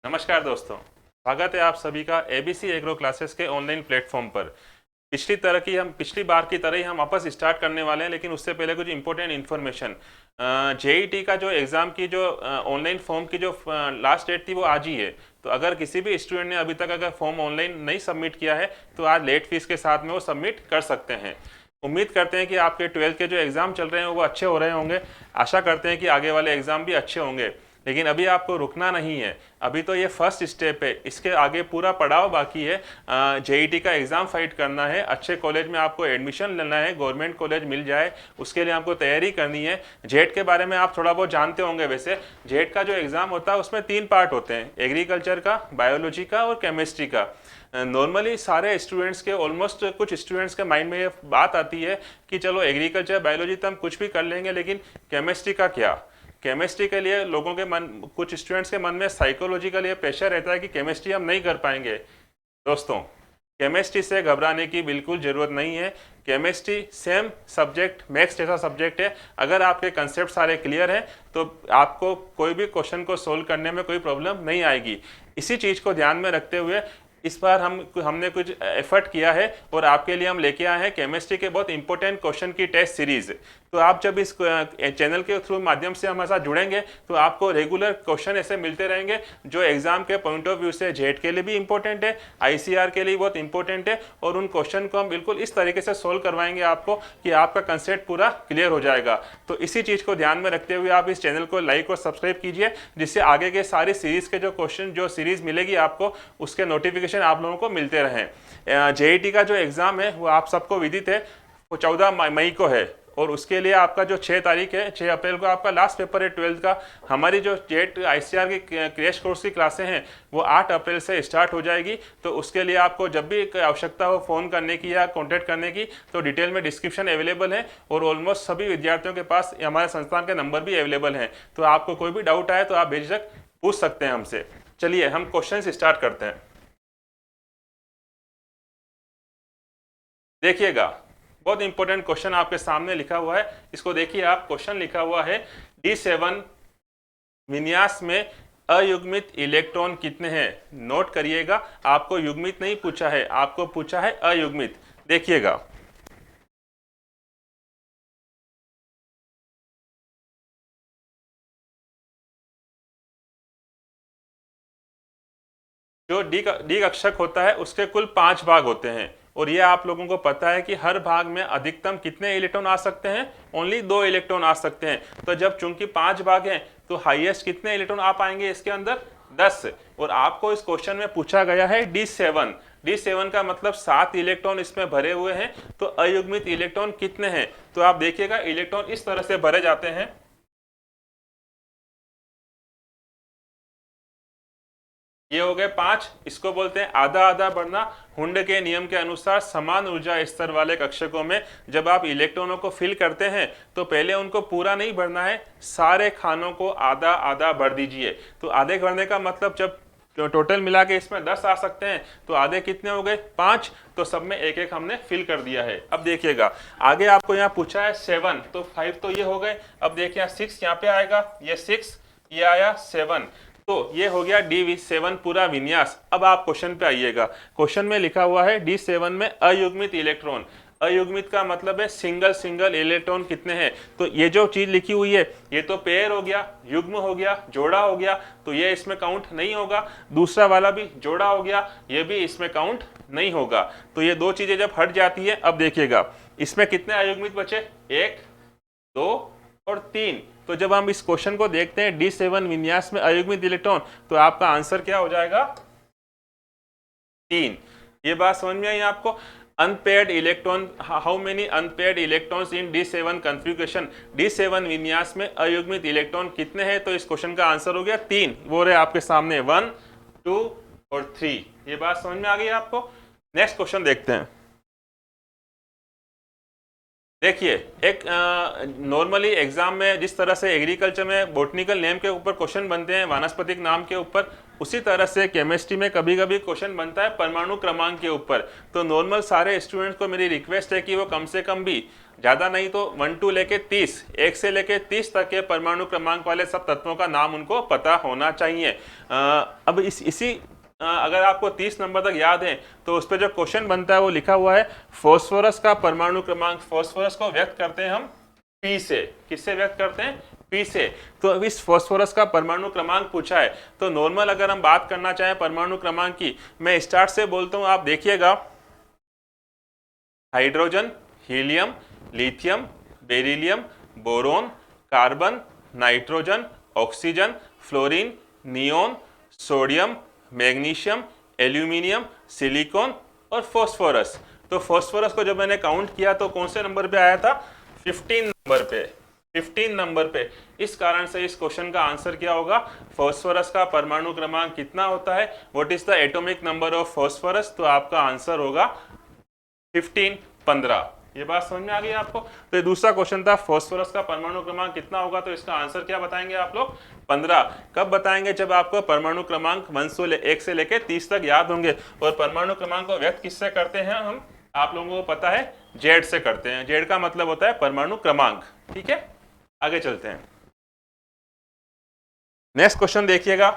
नमस्कार दोस्तों, स्वागत है आप सभी का एबीसी एग्रो क्लासेस के ऑनलाइन प्लेटफॉर्म पर। पिछली बार की तरह ही हम वापस स्टार्ट करने वाले हैं, लेकिन उससे पहले कुछ इंपॉर्टेंट इन्फॉर्मेशन। जेईटी का जो एग्ज़ाम की जो ऑनलाइन फॉर्म की जो लास्ट डेट थी वो आज ही है। तो अगर किसी भी स्टूडेंट ने अभी तक अगर फॉर्म ऑनलाइन नहीं सबमिट किया है तो आज लेट फीस के साथ में वो सबमिट कर सकते हैं। उम्मीद करते हैं कि आपके 12th के जो एग्ज़ाम चल रहे हैं वो अच्छे हो रहे होंगे। आशा करते हैं कि आगे वाले एग्ज़ाम भी अच्छे होंगे, लेकिन अभी आपको रुकना नहीं है। अभी तो ये फर्स्ट स्टेप है, इसके आगे पूरा पड़ाव बाकी है। जेईटी का एग्ज़ाम फाइट करना है, अच्छे कॉलेज में आपको एडमिशन लेना है, गवर्नमेंट कॉलेज मिल जाए, उसके लिए आपको तैयारी करनी है। जेट के बारे में आप थोड़ा बहुत जानते होंगे। वैसे जेट का जो एग्ज़ाम होता है उसमें 3 पार्ट होते हैं, एग्रीकल्चर का, बायोलॉजी का और केमिस्ट्री का। नॉर्मली सारे स्टूडेंट्स के, ऑलमोस्ट कुछ स्टूडेंट्स के माइंड में ये बात आती है कि चलो एग्रीकल्चर बायोलॉजी तो हम कुछ भी कर लेंगे, लेकिन केमिस्ट्री का क्या। केमिस्ट्री के लिए लोगों के कुछ स्टूडेंट्स के मन में साइकोलॉजिकल ये प्रेशर रहता है कि केमिस्ट्री हम नहीं कर पाएंगे। दोस्तों, केमिस्ट्री से घबराने की बिल्कुल ज़रूरत नहीं है। केमिस्ट्री सेम सब्जेक्ट, मैथ्स जैसा सब्जेक्ट है। अगर आपके कंसेप्ट सारे क्लियर हैं तो आपको कोई भी क्वेश्चन को सोल्व करने में कोई प्रॉब्लम नहीं आएगी। इसी चीज़ को ध्यान में रखते हुए इस बार हमने कुछ एफर्ट किया है और आपके लिए हम लेके आए हैं केमिस्ट्री के बहुत इंपॉर्टेंट क्वेश्चन की टेस्ट सीरीज। तो आप जब इस चैनल के थ्रू माध्यम से हमारे साथ जुड़ेंगे तो आपको रेगुलर क्वेश्चन ऐसे मिलते रहेंगे जो एग्जाम के पॉइंट ऑफ व्यू से जेट के लिए भी इंपॉर्टेंट है, आईसीआर के लिए बहुत इंपॉर्टेंट है। और उन क्वेश्चन को हम बिल्कुल इस तरीके से सोल्व करवाएंगे आपको कि आपका कंसेप्ट पूरा क्लियर हो जाएगा। तो इसी चीज़ को ध्यान में रखते हुए आप इस चैनल को लाइक और सब्सक्राइब कीजिए, जिससे आगे के सारी सीरीज के जो क्वेश्चन, जो सीरीज मिलेगी आपको, उसके नोटिफिकेशन आप लोगों को मिलते रहें। जेईटी का जो एग्ज़ाम है वो आप सबको विदित है, वो 14 मई को है। और उसके लिए आपका जो 6 तारीख है, 6 अप्रैल को आपका लास्ट पेपर है 12th का। हमारी जो जेट आईसीआर की क्रैश कोर्स की क्लासें हैं वो 8 अप्रैल से स्टार्ट हो जाएगी। तो उसके लिए आपको जब भी आवश्यकता हो फ़ोन करने की या कॉन्टैक्ट करने की, तो डिटेल में डिस्क्रिप्शन अवेलेबल है और ऑलमोस्ट सभी विद्यार्थियों के पास हमारे संस्थान के नंबर भी अवेलेबल हैं। तो आपको कोई भी डाउट आए तो आप बेझिझक पूछ सकते हैं हमसे। चलिए हम क्वेश्चन स्टार्ट करते हैं। देखिएगा, बहुत इंपॉर्टेंट क्वेश्चन आपके सामने लिखा हुआ है। इसको देखिए आप, क्वेश्चन लिखा हुआ है D7 विन्यास में अयुग्मित इलेक्ट्रॉन कितने हैं। नोट करिएगा, आपको युग्मित नहीं पूछा है, आपको पूछा है अयुग्मित। देखिएगा, जो डी कक्षक होता है उसके कुल 5 भाग होते हैं। और ये आप लोगों को पता है कि हर भाग में अधिकतम कितने इलेक्ट्रॉन आ सकते हैं, ओनली 2 इलेक्ट्रॉन आ सकते हैं। तो जब चूंकि 5 भाग हैं तो हाईएस्ट कितने इलेक्ट्रॉन आ पाएंगे इसके अंदर, 10। और आपको इस क्वेश्चन में पूछा गया है D7। D7 का मतलब 7 इलेक्ट्रॉन इसमें भरे हुए हैं। तो अयुग्मित इलेक्ट्रॉन कितने हैं, तो आप देखिएगा इलेक्ट्रॉन इस तरह से भरे जाते हैं। ये हो गए 5। इसको बोलते हैं आधा आधा बढ़ना। हुंड के नियम के अनुसार समान ऊर्जा स्तर वाले कक्षकों में जब आप इलेक्ट्रॉनों को फिल करते हैं तो पहले उनको पूरा नहीं भरना है, सारे खानों को आधा आधा भर दीजिए। तो आधे भरने का मतलब जब टोटल मिला के इसमें 10 आ सकते हैं तो आधे कितने हो गए, 5। तो सब में एक एक हमने फिल कर दिया है। अब देखिएगा आगे आपको यहाँ पूछा है 7, तो 5 तो ये हो गए। अब देखिए 6 यहाँ पे आएगा, ये 6, ये आया 7। तो ये हो गया D7 पूरा विन्यास। अब आप क्वेश्चन पे आइएगा। क्वेश्चन में लिखा हुआ है D7 में अयुग्मित इलेक्ट्रॉन। अयुग्मित का मतलब है सिंगल सिंगल इलेक्ट्रॉन कितने हैं। तो ये जो चीज लिखी हुई है ये तो पेयर हो गया, युग्म हो गया, जोड़ा हो गया, तो ये इसमें काउंट नहीं होगा। दूसरा वाला भी जोड़ा हो गया, ये भी इसमें काउंट नहीं होगा। तो ये दो चीजें जब हट जाती है, अब देखिएगा इसमें कितने अयुग्मित बचे, 1, 2 और 3। तो जब हम इस क्वेश्चन को देखते हैं D7 विन्यास में अयुग्मित इलेक्ट्रॉन, तो आपका आंसर क्या हो जाएगा, 3। ये बात समझ में आई आपको। Unpaired electron, how many unpaired electrons in D7 configuration. D7 विन्यास में अयुग्मित इलेक्ट्रॉन कितने हैं, तो इस क्वेश्चन का आंसर हो गया 3। वो रहे आपके सामने 1, 2 और 3। ये बात समझ में आ गई आपको। नेक्स्ट क्वेश्चन देखते हैं। देखिए, एक नॉर्मली एग्जाम में जिस तरह से एग्रीकल्चर में बॉटनिकल नेम के ऊपर क्वेश्चन बनते हैं वानस्पतिक नाम के ऊपर, उसी तरह से केमिस्ट्री में कभी कभी क्वेश्चन बनता है परमाणु क्रमांक के ऊपर। तो नॉर्मल सारे स्टूडेंट्स को मेरी रिक्वेस्ट है कि वो कम से कम भी, ज़्यादा नहीं तो 1 to लेके 30, 1 से लेके 30 तक के परमाणु क्रमांक वाले सब तत्वों का नाम उनको पता होना चाहिए। अब इसी अगर आपको 30 नंबर तक याद है तो उस पर जो क्वेश्चन बनता है वो लिखा हुआ है फॉस्फोरस का परमाणु क्रमांक। फॉस्फोरस को व्यक्त करते हैं हम पी से। किससे व्यक्त करते हैं? पी से। तो अब इस फॉस्फोरस का परमाणु क्रमांक पूछा है, तो नॉर्मल अगर हम बात करना चाहें परमाणु क्रमांक की, मैं स्टार्ट से बोलता हूं, आप देखिएगा, hydrogen, helium, lithium, beryllium, boron, carbon, nitrogen, oxygen, fluorine, neon, sodium, magnesium, aluminium, silicon और फॉस्फोरस। तो फॉस्फोरस को जब मैंने काउंट किया तो कौन से नंबर पे आया था? 15 नंबर पे। 15 नंबर पे। इस कारण से इस क्वेश्चन का आंसर क्या होगा? फॉस्फोरस का परमाणु क्रमांक कितना होता है? What is the atomic number of phosphorus? तो आपका आंसर होगा 15, 15। ये बात समझ में आ गई आपको? तो ये दूसरा क्वेश्चन था, फॉस्फोरस का परमाणु क्रमांक कितना होगा? तो इसका आंसर क्या बताएंगे आप लोग? 15। कब बताएंगे? जब आपको परमाणु क्रमांक 1 से लेके 30 तक याद होंगे। और परमाणु क्रमांक को व्यक्त किससे करते हैं हम? आप लोगों को पता है, जेड से करते हैं। जेड का मतलब होता है परमाणु क्रमांक। ठीक है, आगे चलते हैं। नेक्स्ट क्वेश्चन देखिएगा,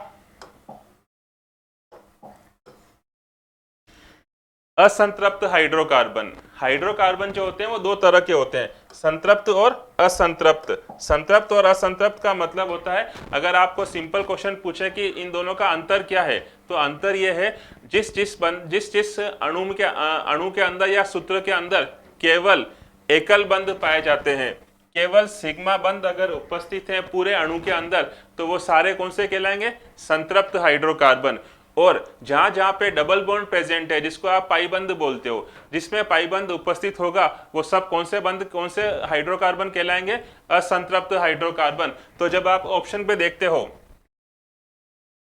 असंतृप्त हाइड्रोकार्बन। हाइड्रोकार्बन जो होते हैं वो दो तरह के होते हैं, संतृप्त और असंतृप्त। संतृप्त और असंतृप्त का मतलब होता है, अगर आपको सिंपल क्वेश्चन पूछे कि इन दोनों का अंतर क्या है, तो अंतर ये है जिस जिस अणु के अंदर या सूत्र के अंदर केवल एकल बंध पाए जाते हैं, केवल सिग्मा बंध अगर उपस्थित है पूरे अणु के अंदर, तो वो सारे कौन से कहलाएंगे? संतृप्त हाइड्रोकार्बन। और जहां जहां पे डबल बॉन्ड प्रेजेंट है, जिसको आप पाई बंध बोलते हो, जिसमें पाई बंध उपस्थित होगा, वो सब कौन से बंध, कौन से हाइड्रोकार्बन कहलाएंगे? असंतृप्त हाइड्रोकार्बन। तो जब आप ऑप्शन पे देखते हो,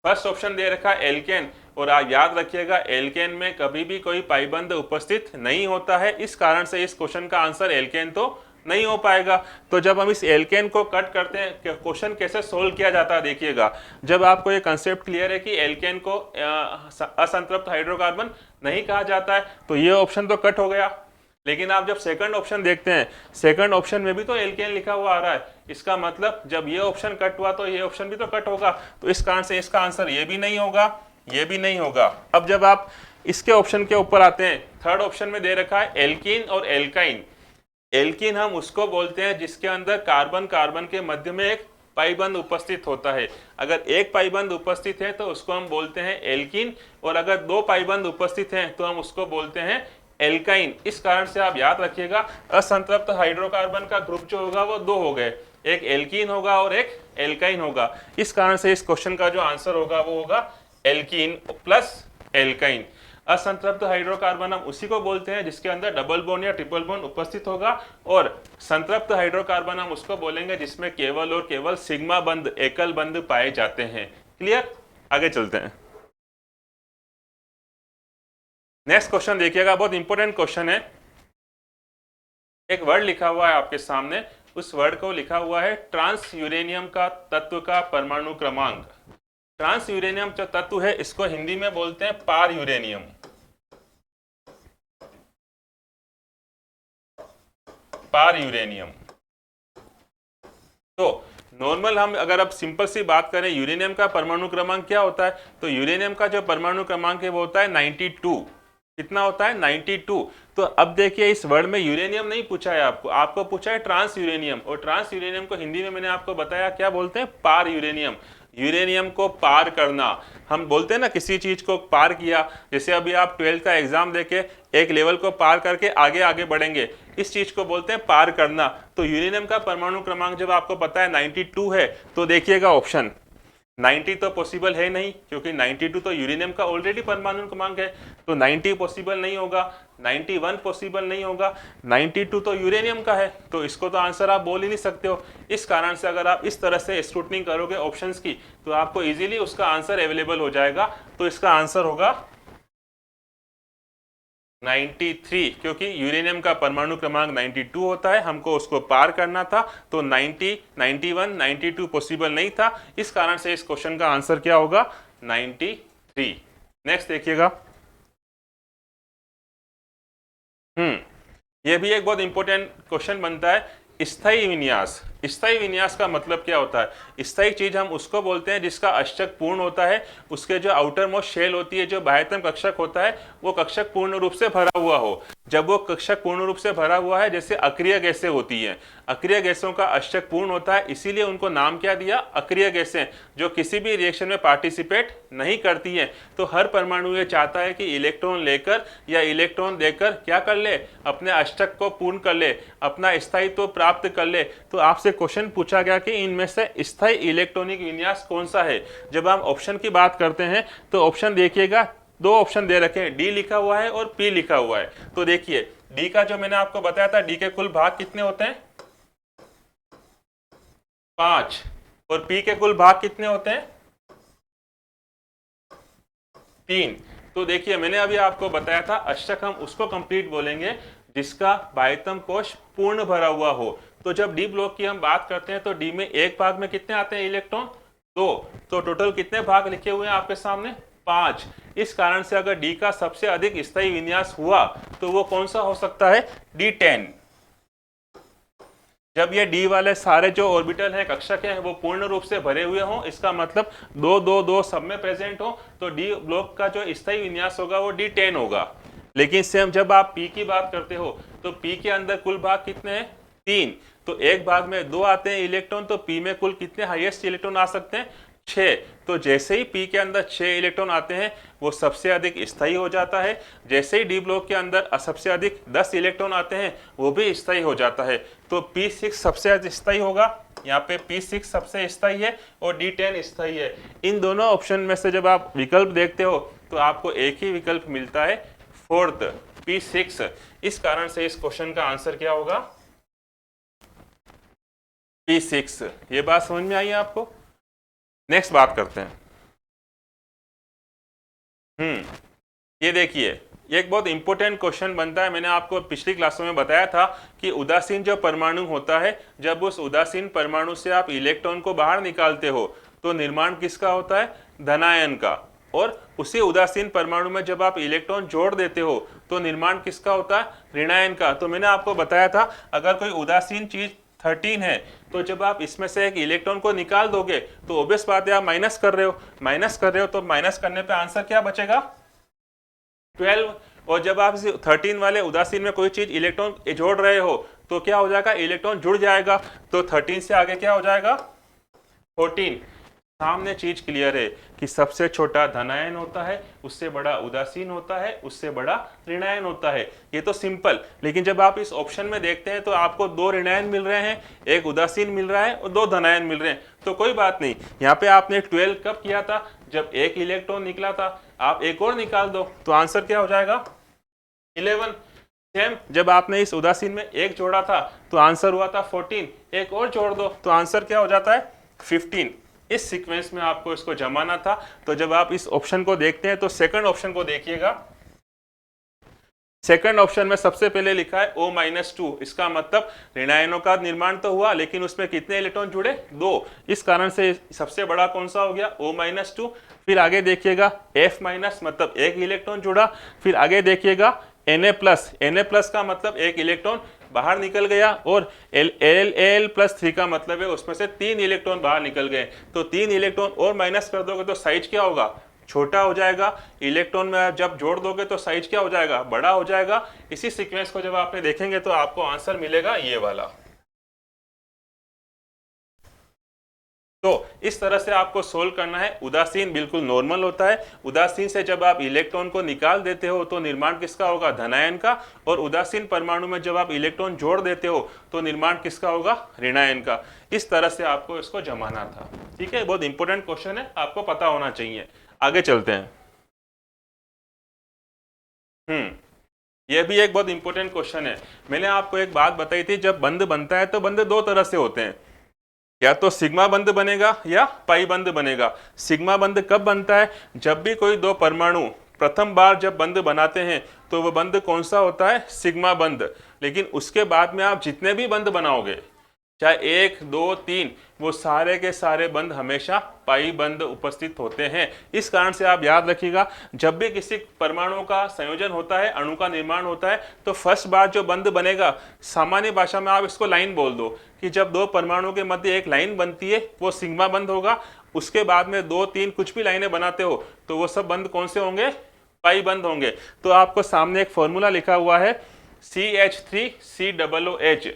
फर्स्ट ऑप्शन दे रखा है एल्केन, और आप याद रखिएगा एल्केन में कभी भी कोई पाईबंध उपस्थित नहीं होता है। इस कारण से इस क्वेश्चन का आंसर एल्केन तो नहीं हो पाएगा। तो जब हम इस एल्केन को कट करते हैं, क्वेश्चन कैसे सोल्व किया जाता है देखिएगा। जब आपको ये कंसेप्ट क्लियर है कि एल्केन को असंतृप्त हाइड्रोकार्बन नहीं कहा जाता है, तो ये ऑप्शन तो कट हो गया। लेकिन आप जब सेकंड ऑप्शन देखते हैं, सेकंड ऑप्शन में भी तो एल्केन लिखा हुआ आ रहा है। इसका मतलब जब ये ऑप्शन कट हुआ तो ये ऑप्शन भी तो कट होगा। तो इस कारण से इसका आंसर ये भी नहीं होगा, ये भी नहीं होगा। अब जब आप इसके ऑप्शन के ऊपर आते हैं, थर्ड ऑप्शन में दे रखा है एल्कीन और एल्काइन। एल्कीन हम उसको बोलते हैं जिसके अंदर कार्बन कार्बन के मध्य में एक पाईबंध उपस्थित होता है। अगर एक पाईबंध उपस्थित है तो उसको हम बोलते हैं एल्कीन, और अगर दो पाईबंध उपस्थित हैं तो हम उसको बोलते हैं एल्काइन। इस कारण से आप याद रखिएगा, असंतृप्त हाइड्रोकार्बन का ग्रुप जो होगा वो दो हो गए, एक एल्कीन होगा और एक एल्काइन होगा। इस कारण से इस क्वेश्चन का जो आंसर होगा वो होगा एल्कीन प्लस एल्काइन। असंतृप्त हाइड्रोकार्बन हम उसी को बोलते हैं जिसके अंदर डबल बॉन्ड या ट्रिपल बॉन्ड उपस्थित होगा, और संतृप्त हाइड्रोकार्बन हम उसको बोलेंगे जिसमें केवल और केवल सिग्मा बंध, एकल बंध पाए जाते हैं। क्लियर? आगे चलते हैं। नेक्स्ट क्वेश्चन देखिएगा, बहुत इंपॉर्टेंट क्वेश्चन है। एक वर्ड लिखा हुआ है आपके सामने, उस वर्ड को लिखा हुआ है ट्रांस यूरेनियम का तत्व का परमाणु क्रमांक। ट्रांस यूरेनियम जो तत्व है इसको हिंदी में बोलते हैं पार यूरेनियम। पार यूरेनियम। तो नॉर्मल हम अगर अब सिंपल सी बात करें, यूरेनियम का परमाणु क्रमांक क्या होता है, तो यूरेनियम का जो परमाणु क्रमांक है वो होता है 92। कितना होता है? 92। तो अब देखिए, इस वर्ड में यूरेनियम नहीं पूछा है आपको, आपको पूछा है ट्रांस यूरेनियम, और ट्रांस यूरेनियम को हिंदी में मैंने आपको बताया क्या बोलते हैं? पार यूरेनियम। यूरेनियम को पार करना, हम बोलते हैं ना किसी चीज को पार किया, जैसे अभी आप 12th का एग्जाम देके एक लेवल को पार करके आगे आगे बढ़ेंगे, इस चीज को बोलते हैं पार करना। तो यूरेनियम का परमाणु क्रमांक जब आपको पता है 92 है, तो देखिएगा ऑप्शन 90 तो पॉसिबल है नहीं, क्योंकि 92 तो यूरेनियम का ऑलरेडी परमाणु क्रमांक है, तो 90 पॉसिबल नहीं होगा, 91 पॉसिबल नहीं होगा, 92 तो यूरेनियम का है, तो इसको तो आंसर आप बोल ही नहीं सकते हो। इस कारण से अगर आप इस तरह से स्क्रूटनी करोगे ऑप्शंस की, तो आपको इजीली उसका आंसर अवेलेबल हो जाएगा। तो इसका आंसर होगा 93, क्योंकि यूरेनियम का परमाणु क्रमांक 92 होता है, हमको उसको पार करना था, तो 90, 91, 92 पॉसिबल नहीं था, इस कारण से इस क्वेश्चन का आंसर क्या होगा 93। नेक्स्ट देखिएगा। ये भी एक बहुत इंपॉर्टेंट क्वेश्चन बनता है, स्थायी विन्यास। स्थायी विन्यास का मतलब क्या होता है? स्थायी चीज हम उसको बोलते हैं जिसका अष्टक पूर्ण होता है, उसके जो आउटर मोस्ट शेल होती है, जो बाह्यतम कक्षक होता है, वो कक्षक पूर्ण रूप से भरा हुआ हो। जब वो कक्षक पूर्ण रूप से भरा हुआ है, जैसे अक्रिय गैसें होती हैं, अक्रिय गैसों का अष्टक पूर्ण होता है, इसीलिए उनको नाम क्या दिया, अक्रिय गैसें, जो किसी भी रिएक्शन में पार्टिसिपेट नहीं करती हैं। तो हर परमाणु ये चाहता है कि इलेक्ट्रॉन लेकर या इलेक्ट्रॉन देकर क्या कर ले, अपने अष्टक को पूर्ण कर ले, अपना स्थायित्व प्राप्त कर ले। तो आपसे क्वेश्चन पूछा गया कि इनमें से स्थायी इलेक्ट्रॉनिक विन्यास कौन सा है। जब हम ऑप्शन की बात करते हैं तो ऑप्शन देखिएगा, दो ऑप्शन दे रखे हैं, डी लिखा हुआ है और पी लिखा हुआ है। तो देखिए डी का जो मैंने आपको बताया था, डी के कुल भाग कितने होते हैं 5, और पी के कुल भाग कितने होते हैं 3। तो देखिए मैंने अभी आपको बताया था, अष्टक हम उसको कंप्लीट बोलेंगे जिसका बाह्यतम कोश पूर्ण भरा हुआ हो। तो जब डी ब्लॉक की हम बात करते हैं तो डी में एक भाग में कितने आते हैं इलेक्ट्रॉन, 2। तो टोटल कितने भाग लिखे हुए हैं आपके सामने 5। इस कारण से अगर डी का सबसे अधिक स्थायी विन्यास हुआ तो वो कौन सा हो सकता है, D10। जब ये डी वाले सारे जो ऑर्बिटल हैं, कक्षक हैं, वो पूर्ण रूप से भरे हुए हों, इसका मतलब 2 2 2 सब में प्रेजेंट हो, तो डी ब्लॉक का जो स्थायी विन्यास होगा वो D10 होगा। लेकिन सेम जब आप पी की बात करते हो तो पी के अंदर कुल भाग कितने हैं 3। तो एक भाग में 2 आते हैं इलेक्ट्रॉन, तो पी में कुल कितने हाईएस्ट इलेक्ट्रॉन आ सकते हैं 6। तो जैसे ही पी के अंदर 6 इलेक्ट्रॉन आते हैं वो सबसे अधिक स्थायी हो जाता है। जैसे ही डी ब्लॉक के अंदर सबसे अधिक 10 इलेक्ट्रॉन आते हैं वो भी स्थायी हो जाता है। तो P6 सबसे अधिक स्थायी होगा, यहाँ पे P6 सबसे स्थायी है और D10 स्थायी है। इन दोनों ऑप्शन में से जब आप विकल्प देखते हो तो आपको एक ही विकल्प मिलता है, फोर्थ P6। इस कारण से इस क्वेश्चन का आंसर क्या होगा P6। ये बात समझ में आई है आपको? नेक्स्ट बात करते हैं। ये देखिए, ये एक बहुत इंपॉर्टेंट क्वेश्चन बनता है। मैंने आपको पिछली क्लासों में बताया था कि उदासीन जो परमाणु होता है, जब उस उदासीन परमाणु से आप इलेक्ट्रॉन को बाहर निकालते हो तो निर्माण किसका होता है, धनायन का। और उसी उदासीन परमाणु में जब आप इलेक्ट्रॉन जोड़ देते हो तो निर्माण किसका होता है, ऋणायन का। तो मैंने आपको बताया था, अगर कोई उदासीन चीज 13 है तो जब आप इसमें से एक इलेक्ट्रॉन को निकाल दोगे तो ऑब्वियस बात है आप माइनस कर रहे हो, तो माइनस करने पे आंसर क्या बचेगा 12। और जब आप इस 13 वाले उदासीन में कोई चीज इलेक्ट्रॉन जोड़ रहे हो तो क्या हो जाएगा, इलेक्ट्रॉन जुड़ जाएगा, तो 13 से आगे क्या हो जाएगा 14। सामने चीज क्लियर है कि सबसे छोटा धनायन होता है, उससे बड़ा उदासीन होता है, उससे बड़ा ऋणायन होता है। ये तो सिंपल। लेकिन जब आप इस ऑप्शन में देखते हैं तो आपको 2 ऋणायन मिल रहे हैं, एक उदासीन मिल रहा है और 2 धनायन मिल रहे हैं। तो कोई बात नहीं, यहाँ पे आपने 12 कब किया था, जब एक इलेक्ट्रॉन निकला था। आप एक और निकाल दो तो आंसर क्या हो जाएगा 11। सेम जब आपने इस उदासीन में एक जोड़ा था तो आंसर हुआ था 14, एक और जोड़ दो तो आंसर क्या हो जाता है 15। इस सीक्वेंस में आपको इसको जमाना था। तो जब आप इस ऑप्शन को देखते हैं तो सेकंड ऑप्शन को देखिएगा। सेकंड ऑप्शन में सबसे पहले लिखा है O-2। इसका मतलब ऋणायनों का निर्माण तो हुआ लेकिन उसमें कितने इलेक्ट्रॉन जुड़े 2। इस कारण से सबसे बड़ा कौन सा हो गया O-2। फिर आगे देखिएगा F- मतलब एक इलेक्ट्रॉन जुड़ा। फिर आगे देखिएगा Na+ का मतलब एक इलेक्ट्रॉन बाहर निकल गया, और Al+3 का मतलब है उसमें से 3 इलेक्ट्रॉन बाहर निकल गए। तो 3 इलेक्ट्रॉन और माइनस कर दोगे तो साइज क्या होगा, छोटा हो जाएगा। इलेक्ट्रॉन में जब जोड़ दोगे तो साइज क्या हो जाएगा, बड़ा हो जाएगा। इसी सीक्वेंस को जब आपने देखेंगे तो आपको आंसर मिलेगा ये वाला। तो इस तरह से आपको सोल्व करना है। उदासीन बिल्कुल नॉर्मल होता है। उदासीन से जब आप इलेक्ट्रॉन को निकाल देते हो तो निर्माण किसका होगा, धनायन का। और उदासीन परमाणु में जब आप इलेक्ट्रॉन जोड़ देते हो तो निर्माण किसका होगा, ऋणायन का। इस तरह से आपको इसको जमाना था। ठीक है, बहुत इंपॉर्टेंट क्वेश्चन है, आपको पता होना चाहिए। आगे चलते हैं। यह भी एक बहुत इंपॉर्टेंट क्वेश्चन है। मैंने आपको एक बात बताई थी, जब बंध बनता है तो बंध 2 तरह से होते हैं, या तो सिग्मा बंध बनेगा या पाई बंध बनेगा। सिग्मा बंध कब बनता है, जब भी कोई 2 परमाणु प्रथम बार जब बंध बनाते हैं तो वो बंध कौन सा होता है, सिग्मा बंध। लेकिन उसके बाद में आप जितने भी बंध बनाओगे, चाहे 1 2 3, वो सारे के सारे बंध हमेशा पाई बंध उपस्थित होते हैं। इस कारण से आप याद रखिएगा, जब भी किसी परमाणु का संयोजन होता है, अणु का निर्माण होता है, तो फर्स्ट बार जो बंध बनेगा, सामान्य भाषा में आप इसको लाइन बोल दो कि जब दो परमाणु के मध्य एक लाइन बनती है वो सिग्मा बंध होगा। उसके बाद में 2 3 कुछ भी लाइनें बनाते हो तो वो सब बंध कौन से होंगे, पाई बंध होंगे। तो आपको सामने एक फॉर्मूला लिखा हुआ है CH3COOH।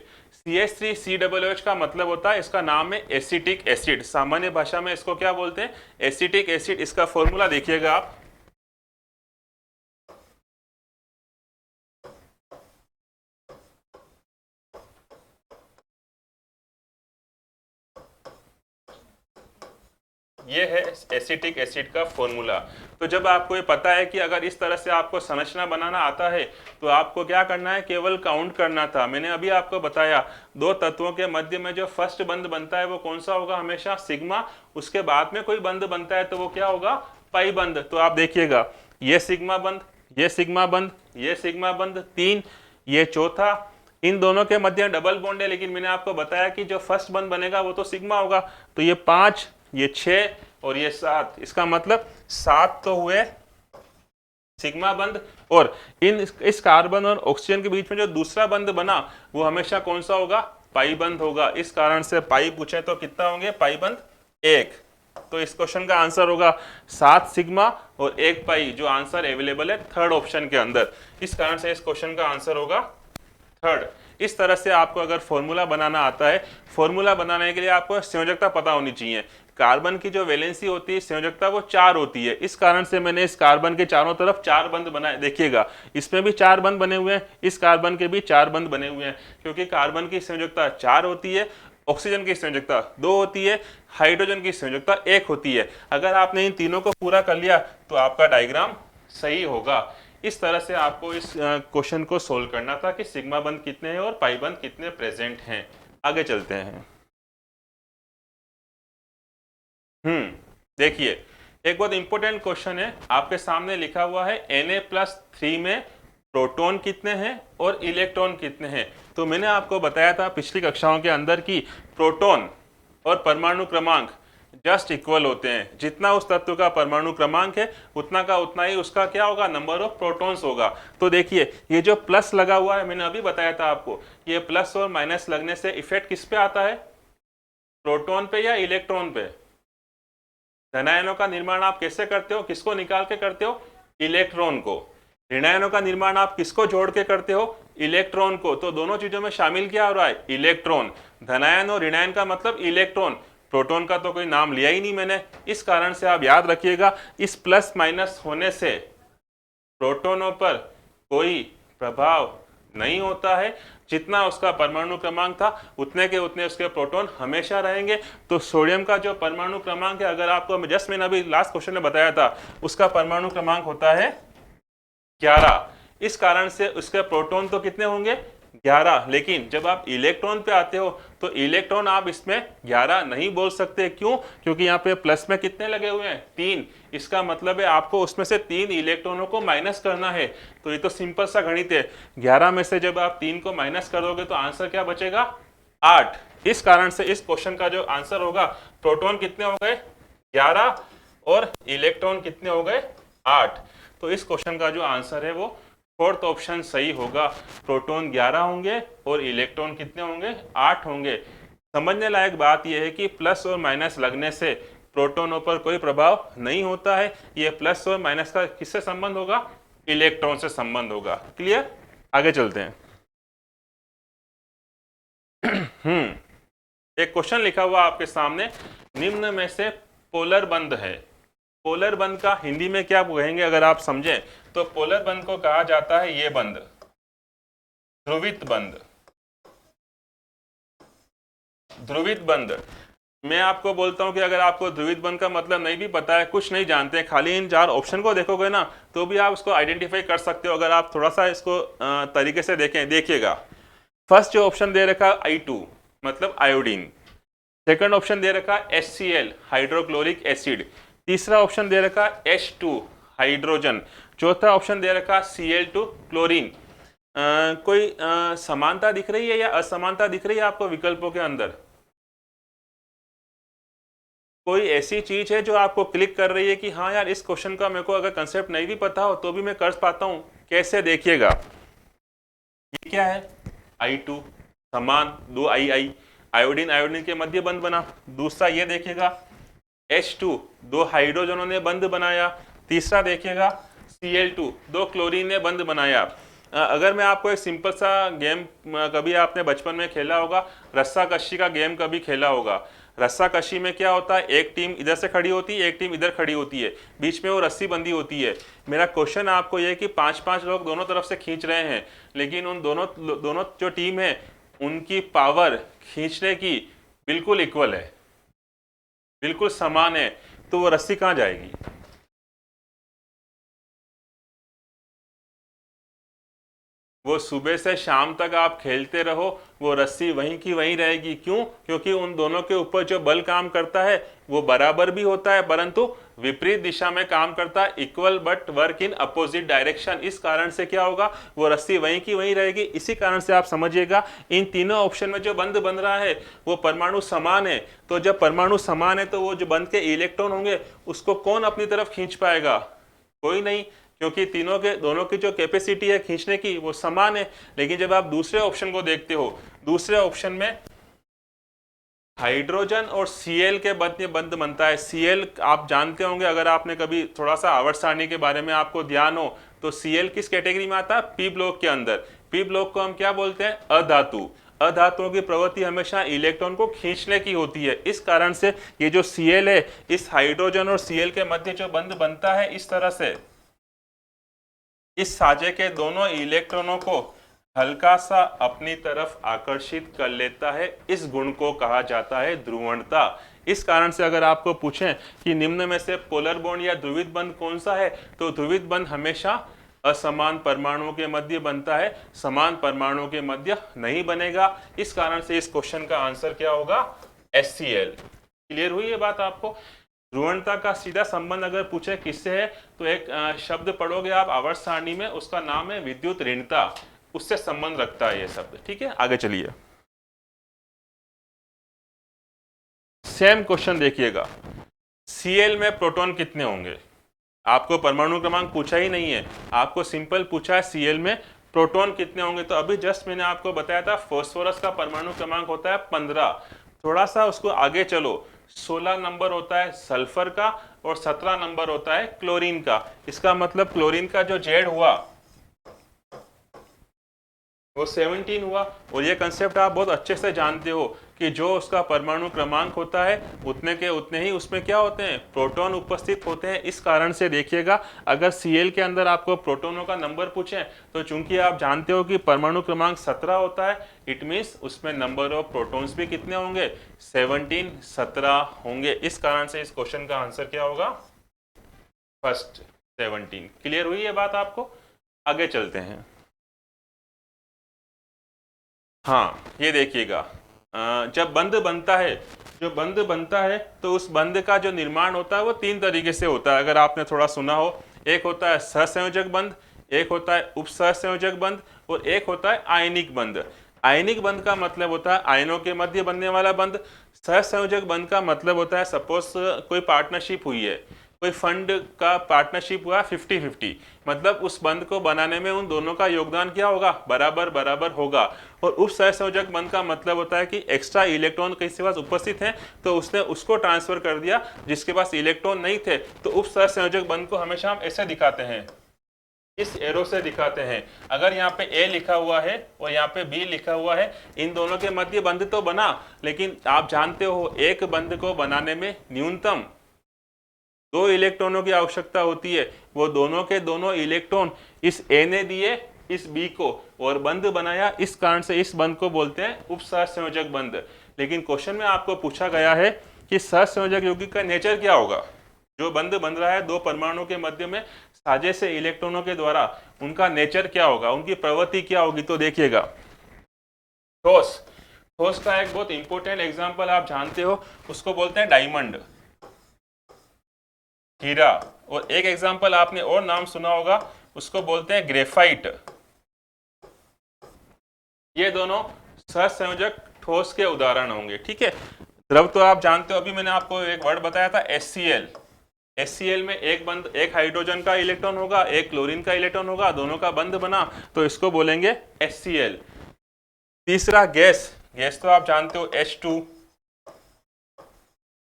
CH3COOH का मतलब होता है, इसका नाम है एसिटिक एसिड। सामान्य भाषा में इसको क्या बोलते हैं, एसिटिक एसिड। इसका फॉर्मूला देखिएगा आप, ये है एसिटिक एसिड का फॉर्मूला। तो जब आपको ये पता है कि अगर इस तरह से आपको संरचना बनाना आता है तो आपको क्या करना है, केवल काउंट करना था। मैंने अभी आपको बताया, दो तत्वों के मध्य में जो फर्स्ट बंध बनता है वो कौन सा होगा, हमेशा सिग्मा। उसके बाद में कोई बंध बनता है तो वो क्या होगा, पाई बंध। तो आप देखिएगा, ये सिग्मा बंध, ये सिग्मा बंध, ये सिग्मा बंध 3, ये चौथा। इन दोनों के मध्य डबल बॉन्ड है, लेकिन मैंने आपको बताया कि जो फर्स्ट बंध बनेगा वो तो सिग्मा होगा। तो ये 5, ये 6 और ये 7, इसका मतलब 7 तो हुए सिग्मा बंध। और इस कार्बन और ऑक्सीजन के बीच में जो दूसरा बंध बना वो हमेशा कौन सा होगा, पाई बंध होगा। इस कारण से पाई पूछे तो कितना होंगे, पाई बंध 1। तो इस क्वेश्चन का आंसर होगा 7 सिग्मा और 1 पाई, जो आंसर अवेलेबल है थर्ड ऑप्शन के अंदर। इस कारण से इस क्वेश्चन का आंसर होगा थर्ड। इस तरह से आपको अगर फॉर्मूला बनाना आता है, फॉर्मूला बनाने के लिए आपको संयोजकता पता होनी चाहिए। कार्बन की जो वैलेंसी होती है, संयोजकता वो 4 होती है। इस कारण से मैंने इस कार्बन के चारों तरफ 4 बंध बनाए। देखिएगा, इसमें भी 4 बंध बने हुए हैं, इस कार्बन के भी 4 बंध बने हुए हैं, क्योंकि कार्बन की संयोजकता 4 होती है, ऑक्सीजन की संयोजकता 2 होती है, हाइड्रोजन की संयोजकता 1 होती है। अगर आपने इन तीनों को पूरा कर लिया तो आपका डायग्राम सही होगा। इस तरह से आपको इस क्वेश्चन को सोल्व करना था कि सिग्मा बंध कितने हैं और पाई बंध कितने प्रेजेंट हैं। आगे चलते हैं। देखिए, एक बहुत इंपॉर्टेंट क्वेश्चन है, आपके सामने लिखा हुआ है Na+3 में प्रोटॉन कितने हैं और इलेक्ट्रॉन कितने हैं। तो मैंने आपको बताया था पिछली कक्षाओं के अंदर कि प्रोटॉन और परमाणु क्रमांक जस्ट इक्वल होते हैं। जितना उस तत्व का परमाणु क्रमांक है उतना का उतना ही उसका क्या होगा, नंबर ऑफ प्रोटॉन्स होगा। तो देखिए, ये जो प्लस लगा हुआ है, मैंने अभी बताया था आपको, ये प्लस और माइनस लगने से इफेक्ट किस पे आता है, प्रोटॉन पे या इलेक्ट्रॉन पे। धनायनों का निर्माण आप कैसे करते हो, किसको निकाल के करते हो, इलेक्ट्रॉन को। ऋणायनों का निर्माण आप किसको जोड़ के करते हो, इलेक्ट्रॉन को। तो दोनों चीजों में शामिल क्या हो रहा है, इलेक्ट्रॉन। धनायन और ऋणायन का मतलब इलेक्ट्रॉन। प्रोटॉन का तो कोई नाम लिया ही नहीं मैंने। इस कारण से आप याद रखिएगा, इस प्लस माइनस होने से प्रोटॉनों पर कोई प्रभाव नहीं होता है। जितना उसका परमाणु क्रमांक था उतने के उतने उसके प्रोटॉन हमेशा रहेंगे। तो सोडियम का जो परमाणु क्रमांक है, अगर आपको जस्ट मैंने अभी लास्ट क्वेश्चन में बताया था, उसका परमाणु क्रमांक होता है 11। इस कारण से उसके प्रोटॉन तो कितने होंगे, 11। लेकिन जब आप इलेक्ट्रॉन पे आते हो तो इलेक्ट्रॉन आप इसमें 11 नहीं बोल सकते। क्यों, क्योंकि यहाँ पे प्लस में कितने लगे हुए हैं, 3। इसका मतलब है आपको उसमें से 3 इलेक्ट्रॉनों को माइनस करना है। तो ये तो सिंपल सा गणित है। 11 में से जब आप 3 को माइनस कर दोगे तो आंसर क्या बचेगा, 8। इस कारण से इस क्वेश्चन का जो आंसर होगा, प्रोटॉन कितने हो गए, 11 और इलेक्ट्रॉन कितने हो गए, 8। तो इस क्वेश्चन का जो आंसर है वो फोर्थ ऑप्शन सही होगा। प्रोटॉन 11 होंगे और इलेक्ट्रॉन कितने होंगे, 8 होंगे। समझने लायक बात यह है कि प्लस और माइनस लगने से प्रोटॉनों पर कोई प्रभाव नहीं होता है। ये प्लस और माइनस का किससे संबंध होगा, इलेक्ट्रॉन से संबंध होगा। क्लियर, आगे चलते हैं। एक क्वेश्चन लिखा हुआ आपके सामने, निम्न में से पोलर बंध है। पोलर बंध का हिंदी में क्या कहेंगे अगर आप समझें तो पोलर बंध को कहा जाता है ये बंध, ध्रुवित बंध। ध्रुवित बंध, मैं आपको बोलता हूं कि अगर आपको ध्रुवित बंध का मतलब नहीं भी पता है, कुछ नहीं जानते हैं, खाली इन 4 ऑप्शन को देखोगे ना तो भी आप उसको आइडेंटिफाई कर सकते हो, अगर आप थोड़ा सा इसको तरीके से देखें। देखिएगा, फर्स्ट जो ऑप्शन दे रखा I2 मतलब आयोडीन, सेकंड ऑप्शन दे रखा HCl हाइड्रोक्लोरिक एसिड, तीसरा ऑप्शन दे रखा H2 हाइड्रोजन। चौथा ऑप्शन दे रखा Cl2 क्लोरीन। कोई समानता दिख रही है या असमानता दिख रही है आपको विकल्पों के अंदर? कोई ऐसी चीज है जो आपको क्लिक कर रही है कि हाँ यार इस क्वेश्चन का मेरे को अगर कंसेप्ट नहीं भी पता हो तो भी मैं कर पाता हूं? कैसे, देखिएगा, ये क्या है? I2 समान, दो आई, आयोडीन आयोडीन के मध्य बंध बना। दूसरा ये देखिएगा H2 दो हाइड्रोजनों ने बंध बनाया। तीसरा देखिएगा Cl2 दो क्लोरीन ने बंध बनाया। अगर मैं आपको एक सिंपल सा गेम, कभी आपने बचपन में खेला होगा, रस्सा कशी का गेम कभी खेला होगा। रस्सा कशी में क्या होता है, एक टीम इधर से खड़ी होती है, एक टीम इधर खड़ी होती है, बीच में वो रस्सी बंधी होती है। मेरा क्वेश्चन आपको ये है कि 5-5 लोग दोनों तरफ से खींच रहे हैं, लेकिन उन दोनों जो टीम है उनकी पावर खींचने की बिल्कुल इक्वल है, बिल्कुल समान है, तो वो रस्सी कहाँ जाएगी? वो सुबह से शाम तक आप खेलते रहो, वो रस्सी वहीं की वहीं रहेगी। क्यों? क्योंकि उन दोनों के ऊपर जो बल काम करता है वो बराबर भी होता है, परंतु विपरीत दिशा में काम करता है, equal but work in opposite direction. इस कारण से क्या होगा, वो रस्सी वहीं की वहीं रहेगी। इसी कारण से आप समझिएगा इन तीनों ऑप्शन में जो बंध बन रहा है वो परमाणु समान है। तो जब परमाणु समान है तो वो जो बंध के इलेक्ट्रॉन होंगे उसको कौन अपनी तरफ खींच पाएगा? कोई नहीं, क्योंकि दोनों की जो कैपेसिटी है खींचने की वो समान है। लेकिन जब आप दूसरे ऑप्शन को देखते हो, दूसरे ऑप्शन में हाइड्रोजन और Cl के बंध बनता है। Cl आप जानते होंगे, अगर आपने कभी थोड़ा सा आवर्त सारणी के बारे में आपको ध्यान हो, तो Cl किस कैटेगरी में आता है? पी ब्लॉक के अंदर। पी ब्लॉक को हम क्या बोलते हैं? अधातु। अधातुओं की प्रवृत्ति हमेशा इलेक्ट्रॉन को खींचने की होती है। इस कारण से ये जो Cl है, इस हाइड्रोजन और Cl के मध्य जो बंध बनता है, इस तरह से इस साजे के दोनों इलेक्ट्रॉनों को हल्का सा अपनी तरफ आकर्षित कर लेता है। इस गुण को कहा जाता है ध्रुवणता। इस कारण से अगर आपको पूछें कि निम्न में से पोलर बॉन्ड या ध्रुवित बंध कौन सा है, तो ध्रुवित बंध हमेशा असमान परमाणुओं के मध्य बनता है, समान परमाणुओं के मध्य नहीं बनेगा। इस कारण से इस क्वेश्चन का आंसर क्या होगा? HCl। क्लियर हुई ये बात आपको? ध्रुवणता का सीधा संबंध अगर पूछे किससे है, तो एक शब्द पढ़ोगे आप आवर्त सारणी में, उसका नाम है विद्युत ऋणता। उससे संबंध रखता है ये शब्द। ठीक है, आगे चलिए। सेम क्वेश्चन देखिएगा, Cl में प्रोटॉन कितने होंगे? आपको परमाणु क्रमांक पूछा ही नहीं है, आपको सिंपल पूछा है Cl में प्रोटॉन कितने होंगे। तो अभी जस्ट मैंने आपको बताया था फास्फोरस का परमाणु क्रमांक होता है 15। थोड़ा सा उसको आगे चलो, 16 नंबर होता है सल्फर का और 17 नंबर होता है क्लोरीन का। इसका मतलब क्लोरीन का जो जेड हुआ वो 17 हुआ। और ये कंसेप्ट आप बहुत अच्छे से जानते हो कि जो उसका परमाणु क्रमांक होता है उतने के उतने ही उसमें क्या होते हैं? प्रोटॉन उपस्थित होते हैं। इस कारण से देखिएगा, अगर Cl के अंदर आपको प्रोटॉनों का नंबर पूछें तो चूंकि आप जानते हो कि परमाणु क्रमांक 17 होता है, इट मीन्स उसमें नंबर ऑफ प्रोटॉन्स भी कितने होंगे? 17 होंगे। इस कारण से इस क्वेश्चन का आंसर क्या होगा? फर्स्ट 17। क्लियर हुई ये बात आपको? आगे चलते हैं। हाँ, ये देखिएगा, जब बंध बनता है, जो बंध बनता है तो उस बंध का जो निर्माण होता है वो 3 तरीके से होता है। अगर आपने थोड़ा सुना हो, एक होता है सहसंयोजक बंध, एक होता है उपसहसंयोजक बंध और एक होता है आयनिक बंध। आयनिक बंध का मतलब होता है आयनों के मध्य बनने वाला बंध। सहसंयोजक बंध का मतलब होता है सपोज कोई पार्टनरशिप हुई है, कोई फंड का पार्टनरशिप हुआ 50-50, मतलब उस बंध को बनाने में उन दोनों का योगदान क्या होगा? बराबर बराबर होगा। और उप सहसंयोजक बंध का मतलब होता है कि एक्स्ट्रा इलेक्ट्रॉन किसी पास उपस्थित हैं तो उसने उसको ट्रांसफर कर दिया जिसके पास इलेक्ट्रॉन नहीं थे। तो उप सहसंयोजक बंध को हमेशा हम ऐसे दिखाते हैं, इस एरो से दिखाते हैं। अगर यहाँ पे A लिखा हुआ है और यहाँ पे B लिखा हुआ है, इन दोनों के मध्य बंध तो बना, लेकिन आप जानते हो एक बंध को बनाने में न्यूनतम 2 इलेक्ट्रॉनों की आवश्यकता होती है। वो दोनों के दोनों इलेक्ट्रॉन इस A ने दिए इस B को और बंध बनाया। इस कारण से इस बंध को बोलते हैं उपसहसंयोजक बंध। लेकिन क्वेश्चन में आपको पूछा गया है कि सहसंयोजक यौगिक का नेचर क्या होगा? जो बंध बन रहा है 2 परमाणु के मध्य में साझे से इलेक्ट्रॉनों के द्वारा, उनका नेचर क्या होगा, उनकी प्रवृत्ति क्या होगी? तो देखिएगा, ठोस, ठोस का एक बहुत इंपॉर्टेंट एग्जांपल आप जानते हो, उसको बोलते हैं डायमंड। हीरा। और एक एग्जाम्पल आपने और नाम सुना होगा, उसको बोलते हैं ग्रेफाइट। ये दोनों सहसंयोजक ठोस के उदाहरण होंगे। ठीक है, द्रव तो आप जानते हो, अभी मैंने आपको एक वर्ड बताया था HCl। HCl में एक हाइड्रोजन का इलेक्ट्रॉन होगा, एक क्लोरीन का इलेक्ट्रॉन होगा, दोनों का बंध बना तो इसको बोलेंगे HCl। तीसरा गैस, गैस तो आप जानते हो H2,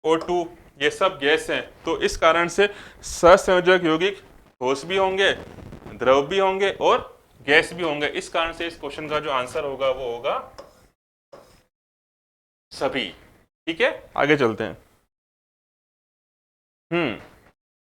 O2, ये सब गैस हैं। तो इस कारण से सहसंयोजक यौगिक ठोस भी होंगे, द्रव भी होंगे और गैस भी होंगे। इस कारण से इस क्वेश्चन का जो आंसर होगा वो होगा सभी। ठीक है, आगे चलते हैं।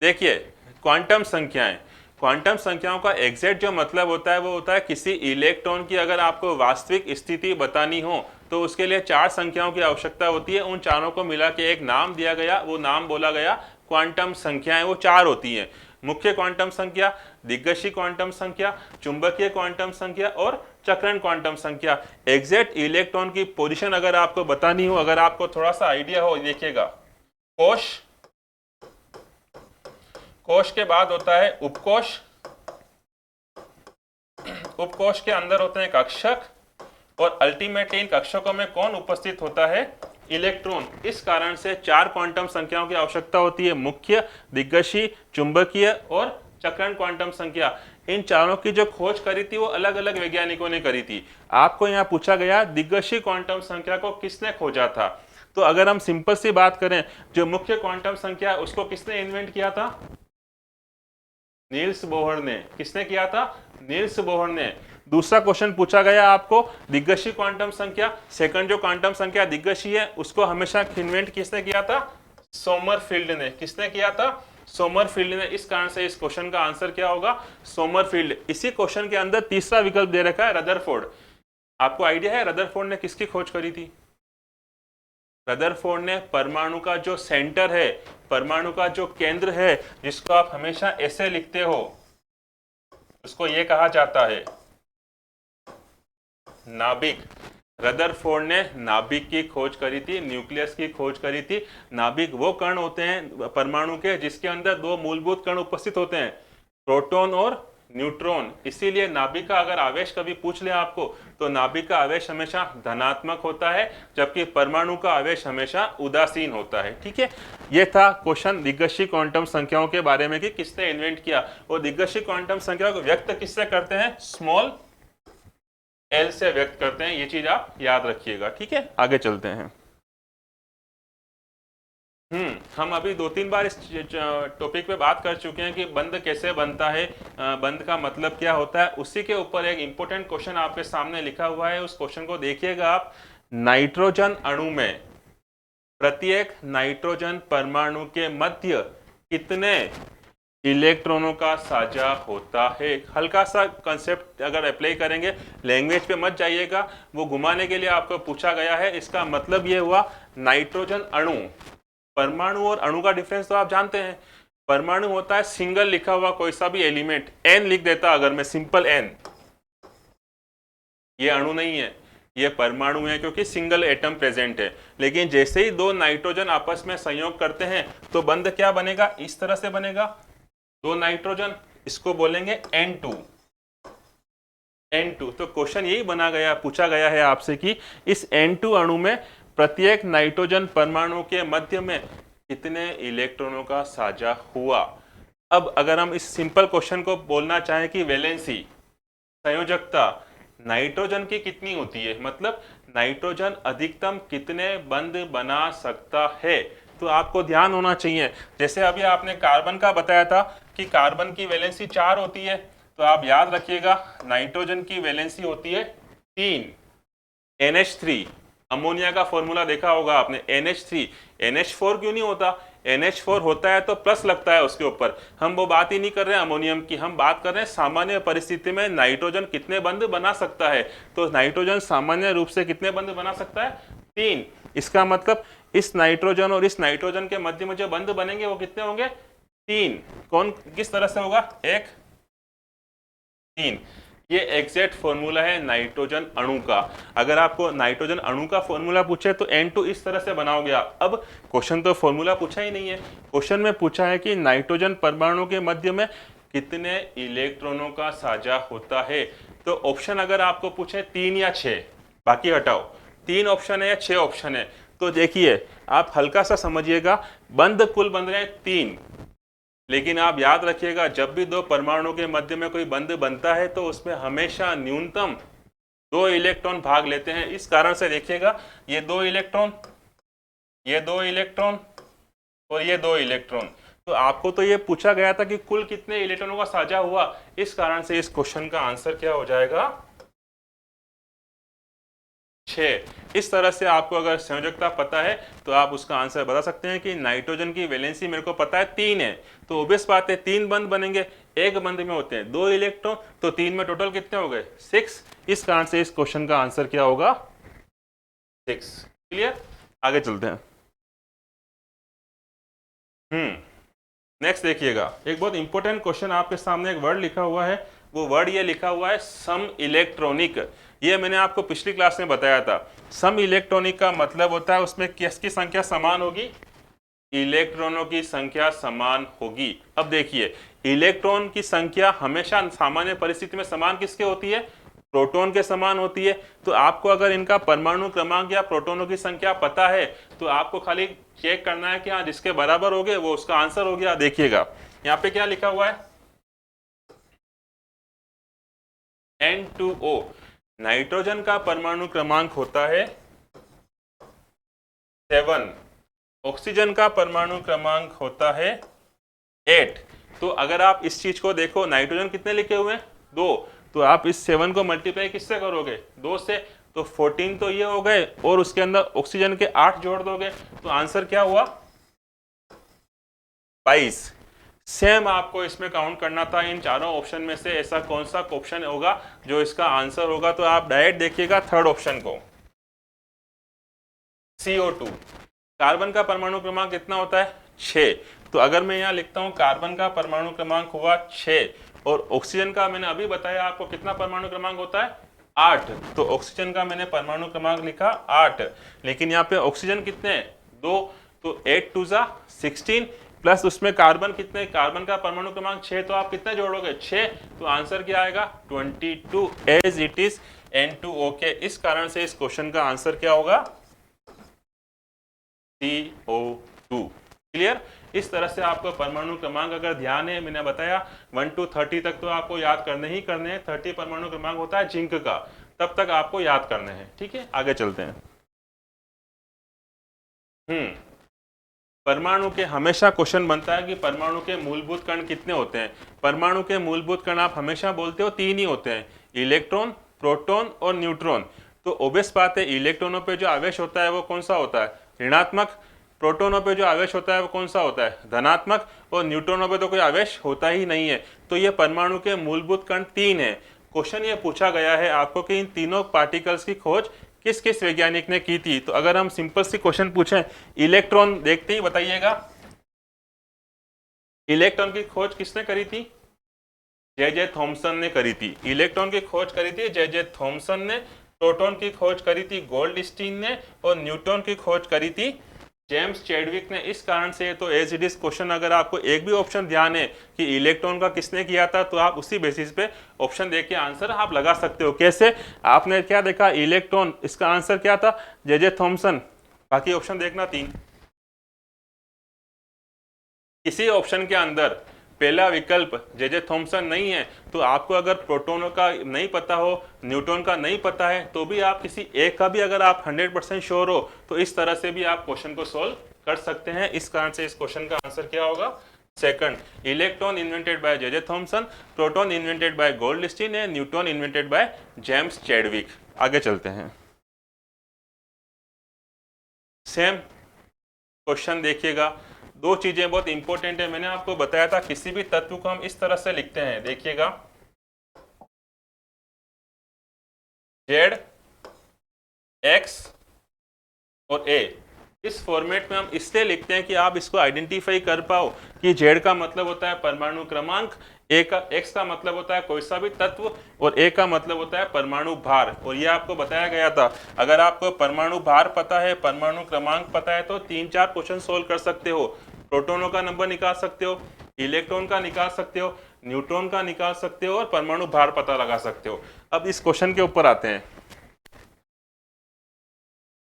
देखिए, क्वांटम संख्याएं, क्वांटम संख्याओं का एग्जैक्ट जो मतलब होता है वो होता है किसी इलेक्ट्रॉन की अगर आपको वास्तविक स्थिति बतानी हो तो उसके लिए 4 संख्याओं की आवश्यकता होती है। उन चारों को मिला के एक नाम दिया गया, वो नाम बोला गया क्वांटम संख्याएं। वो 4 होती हैं: मुख्य क्वांटम संख्या, दिग्गशी क्वांटम संख्या, चुंबकीय क्वांटम संख्या और चक्रण क्वांटम संख्या। एग्जैक्ट इलेक्ट्रॉन की पोजीशन अगर आपको बतानी हो, अगर आपको थोड़ा सा आइडिया हो, देखिएगा, कोश, कोश के बाद होता है उपकोश, उपकोश के अंदर होते हैं कक्षक, और अल्टीमेटली इन कक्षकों में कौन उपस्थित होता है? इलेक्ट्रॉन। इस कारण से 4 क्वांटम संख्याओं की आवश्यकता होती है: मुख्य, दिग्गशी, चुंबकीय और चक्रण क्वांटम संख्या। इन चारों की जो खोज करी थी वो अलग अलग वैज्ञानिकों ने करी थी। आपको यहाँ पूछा गया दिग्गशी क्वांटम संख्या को किसने खोजा था, तो अगर हम सिंपल सी बात करें, जो मुख्य क्वांटम संख्या है उसको किसने इन्वेंट किया था? नील्स बोहर ने। किसने किया था? नील्स बोहर ने। दूसरा क्वेश्चन पूछा गया आपको दिग्गशी क्वांटम संख्या, सेकंड जो क्वांटम संख्या दिग्गशी है उसको हमेशा इन्वेंट किसने किया था? सोमरफील्ड ने। किसने किया था? सोमरफील्ड ने। इस कारण से इस क्वेश्चन का आंसर क्या होगा? सोमरफील्ड। इसी क्वेश्चन के अंदर तीसरा विकल्प दे रखा है रदरफोर्ड। आपको आइडिया है रदरफोर्ड ने किसकी खोज करी थी? रदरफोर्ड ने परमाणु का जो सेंटर है, परमाणु का जो केंद्र है, जिसको आप हमेशा ऐसे लिखते हो, उसको ये कहा जाता है नाभिक। रदरफोर्ड ने नाभिक की खोज करी थी, न्यूक्लियस की खोज करी थी। नाभिक वो कण होते हैं परमाणु के जिसके अंदर 2 मूलभूत कण उपस्थित होते हैं, प्रोटॉन और न्यूट्रॉन। इसीलिए नाभिक का अगर आवेश कभी पूछ ले आपको तो नाभिक का आवेश हमेशा धनात्मक होता है, जबकि परमाणु का आवेश हमेशा उदासीन होता है। ठीक है, ये था क्वेश्चन दिग्गशी क्वांटम संख्याओं के बारे में कि किसने इन्वेंट किया। और दिग्गशी क्वांटम संख्या को व्यक्त किससे करते हैं? स्मॉल एल से व्यक्त करते हैं। ये चीज आप याद रखिएगा। ठीक है, आगे चलते हैं। हम अभी 2-3 बार इस टॉपिक पे बात कर चुके हैं कि बंध कैसे बनता है, बंध का मतलब क्या होता है। उसी के ऊपर एक इंपॉर्टेंट क्वेश्चन आपके सामने लिखा हुआ है, उस क्वेश्चन को देखिएगा आप। नाइट्रोजन अणु में प्रत्येक नाइट्रोजन परमाणु के मध्य कितने इलेक्ट्रॉनों का साझा होता है? हल्का सा कंसेप्ट अगर अप्लाई करेंगे, लैंग्वेज पे मत जाइएगा, वो घुमाने के लिए आपको पूछा गया है। इसका मतलब ये हुआ नाइट्रोजन अणु, परमाणु और अणु का डिफरेंस तो आप जानते हैं। परमाणु होता है सिंगल लिखा हुआ कोई सा भी एलिमेंट, एन लिख देता अगर मैं, सिंपल एन, ये अणु नहीं है, ये परमाणु है क्योंकि सिंगल एटम प्रेजेंट है। लेकिन जैसे ही 2 नाइट्रोजन आपस में संयोग करते हैं तो बंध क्या बनेगा? इस तरह से बनेगा, 2 नाइट्रोजन, इसको बोलेंगे N2। N2। तो क्वेश्चन यही पूछा गया है आपसे कि इस N2 अणु में प्रत्येक नाइट्रोजन परमाणु के मध्य में कितने इलेक्ट्रॉनों का साझा हुआ। अब अगर हम इस सिंपल क्वेश्चन को बोलना चाहें कि वैलेंसी, संयोजकता नाइट्रोजन की कितनी होती है, मतलब नाइट्रोजन अधिकतम कितने बंध बना सकता है, तो आपको ध्यान होना चाहिए। जैसे अभी आपने कार्बन का बताया था कि कार्बन की वैलेंसी 4 होती है, तो आप याद रखिएगा नाइट्रोजन की वैलेंसी होती है 3, NH3। अमोनिया का फॉर्मूला देखा होगा आपने, NH3। NH4 क्यों नहीं होता? NH4 होता है तो प्लस लगता है उसके ऊपर। हम वो बात ही नहीं कर रहे हैं अमोनियम की, हम बात कर रहे हैं सामान्य परिस्थिति में नाइट्रोजन कितने बंध बना सकता है। तो नाइट्रोजन सामान्य रूप से कितने बंध बना सकता है? 3। इसका मतलब इस नाइट्रोजन और इस नाइट्रोजन के मध्य में जो बंध बनेंगे वो कितने होंगे? 3। कौन किस तरह से होगा? 1, 3। ये एग्जैक्ट फॉर्मूला है नाइट्रोजन अणु का। अगर आपको नाइट्रोजन अणु का फॉर्मूला पूछे तो N2 इस तरह से बनाओगे आप। अब क्वेश्चन तो फॉर्मूला पूछा ही नहीं है, क्वेश्चन में पूछा है कि नाइट्रोजन परमाणु के मध्य में कितने इलेक्ट्रॉनों का साझा होता है। तो ऑप्शन अगर आपको पूछे 3 या 6, बाकी हटाओ, 3 ऑप्शन है या 6 ऑप्शन है, तो देखिए आप हल्का सा समझिएगा, बंद कुल बन रहे हैं 3, लेकिन आप याद रखिएगा जब भी 2 परमाणु के मध्य में कोई बंध बनता है तो उसमें हमेशा न्यूनतम 2 इलेक्ट्रॉन भाग लेते हैं। इस कारण से देखिएगा ये 2 इलेक्ट्रॉन, ये 2 इलेक्ट्रॉन और ये 2 इलेक्ट्रॉन। तो आपको तो ये पूछा गया था कि कुल कितने इलेक्ट्रॉनों का साझा हुआ, इस कारण से इस क्वेश्चन का आंसर क्या हो जाएगा, 6। इस तरह से आपको अगर संयोजकता पता है तो आप उसका आंसर बता सकते हैं कि नाइट्रोजन की वैलेंसी मेरे को पता है 3 है, तो ऑब्वियस बात है 3 बंध बनेंगे, एक बंध में होते हैं 2 इलेक्ट्रॉन, तो 3 में टोटल कितने हो गए, 6। इस कारण से इस क्वेश्चन का आंसर क्या होगा, 6। क्लियर, आगे चलते हैं। नेक्स्ट देखिएगा, एक बहुत इंपॉर्टेंट क्वेश्चन आपके सामने एक वर्ड लिखा हुआ है, वो वर्ड ये लिखा हुआ है सम इलेक्ट्रॉनिक। ये मैंने आपको पिछली क्लास में बताया था। सम इलेक्ट्रॉनिक का मतलब होता है उसमें किसकी संख्या समान होगी, इलेक्ट्रॉनों की संख्या समान होगी। अब देखिए इलेक्ट्रॉन की संख्या हमेशा सामान्य परिस्थिति में समान किसके होती है, प्रोटॉन के समान होती है। तो आपको अगर इनका परमाणु क्रमांक या प्रोटॉनों की संख्या पता है तो आपको खाली चेक करना है कि हाँ जिसके बराबर हो गए वो उसका आंसर हो गया। देखिएगा यहाँ पे क्या लिखा हुआ है, N2O, नाइट्रोजन का परमाणु क्रमांक होता है 7, ऑक्सीजन का परमाणु क्रमांक होता है 8। तो अगर आप इस चीज को देखो, नाइट्रोजन कितने लिखे हुए हैं, 2, तो आप इस 7 को मल्टीप्लाई किससे करोगे, 2 से, तो 14 तो ये हो गए और उसके अंदर ऑक्सीजन के 8 जोड़ दोगे तो आंसर क्या हुआ, 22। सेम आपको इसमें काउंट करना था इन चारों ऑप्शन में से ऐसा कौन सा ऑप्शन होगा जो इसका आंसर होगा। तो आप डायरेक्ट देखिएगा थर्ड ऑप्शन को, CO2। कार्बन का परमाणु क्रमांक कितना होता है, 6। तो अगर मैं यहाँ लिखता हूँ कार्बन का परमाणु क्रमांक हुआ 6 और ऑक्सीजन का मैंने अभी बताया आपको कितना परमाणु क्रमांक होता है, 8, तो ऑक्सीजन का मैंने परमाणु क्रमांक लिखा 8, लेकिन यहाँ पे ऑक्सीजन कितने हैं, 2, तो 8 2 जा 16 प्लस उसमें कार्बन कितने, कार्बन का परमाणु क्रमांक 6, तो आप कितने जोड़ोगे, 6, तो आंसर क्या आएगा 22 एज इट इज N2O के। इस कारण से इस क्वेश्चन का आंसर क्या होगा, CO2। क्लियर, इस तरह से आपको परमाणु क्रमांक अगर ध्यान है, मैंने बताया 1 to 30 तक तो आपको याद करने ही करने हैं। 30 परमाणु क्रमांक होता है जिंक का, तब तक आपको याद करने हैं। ठीक है, आगे चलते हैं। परमाणु के हमेशा क्वेश्चन बनता है कि परमाणु के मूलभूत कण कितने होते हैं। परमाणु के मूलभूत कण आप हमेशा बोलते हो 3 ही होते हैं, इलेक्ट्रॉन, प्रोटॉन और न्यूट्रॉन। तो ऑब्वियस बात है इलेक्ट्रॉनों पे जो आवेश होता है वो कौन सा होता है, ऋणात्मक। प्रोटॉनों पे जो आवेश होता है वो कौन सा होता है, धनात्मक। और न्यूट्रॉनों पे तो कोई आवेश होता ही नहीं है। तो ये परमाणु के मूलभूत कण 3 है। क्वेश्चन ये पूछा गया है आपको कि इन तीनों पार्टिकल्स की खोज किस किस वैज्ञानिक ने की थी। तो अगर हम सिंपल सी क्वेश्चन पूछें, इलेक्ट्रॉन देखते ही बताइएगा, इलेक्ट्रॉन की खोज किसने करी थी, जे थॉमसन ने करी थी। इलेक्ट्रॉन की खोज करी थी जे थॉमसन ने, प्रोटॉन की खोज करी थी गोल्डस्टीन ने और न्यूट्रॉन की खोज करी थी जेम्स चैडविक ने। इस कारण से तो एज इट इज क्वेश्चन अगर आपको एक भी ऑप्शन ध्यान है कि इलेक्ट्रॉन का किसने किया था तो आप उसी बेसिस पे ऑप्शन देख के आंसर आप लगा सकते हो। कैसे, आपने क्या देखा, इलेक्ट्रॉन, इसका आंसर क्या था, जे थॉमसन। बाकी ऑप्शन देखना 3, किसी ऑप्शन के अंदर पहला विकल्प जे थॉमसन नहीं है तो आपको अगर प्रोटॉनों का नहीं पता हो, न्यूट्रॉन का नहीं पता है, तो भी आप किसी एक का भी अगर आप 100% श्योर हो तो इस तरह से भी आप क्वेश्चन को सोल्व कर सकते हैं। इस कारण से इस क्वेश्चन का आंसर क्या होगा, second. Electron invented by J Thomson, proton invented by Goldstein and neutron invented by James Chadwick. आगे चलते हैं। सेम क्वेश्चन देखिएगा, 2 चीजें बहुत इंपॉर्टेंट है। मैंने आपको बताया था किसी भी तत्व को हम इस तरह से लिखते हैं, देखिएगा Z, X और A। इस फॉर्मेट में हम इसलिए लिखते हैं कि आप इसको आइडेंटिफाई कर पाओ कि Z का मतलब होता है परमाणु क्रमांक, ए का एक्स का मतलब होता है कोई सा भी तत्व और ए का मतलब होता है परमाणु भार। और ये आपको बताया गया था, अगर आपको परमाणु भार पता है, परमाणु क्रमांक पता है तो 3-4 क्वेश्चन सोल्व कर सकते हो। प्रोटोनों का नंबर निकाल सकते हो, इलेक्ट्रॉन का निकाल सकते हो, न्यूट्रॉन का निकाल सकते हो और परमाणु भार पता लगा सकते हो। अब इस क्वेश्चन के ऊपर आते हैं।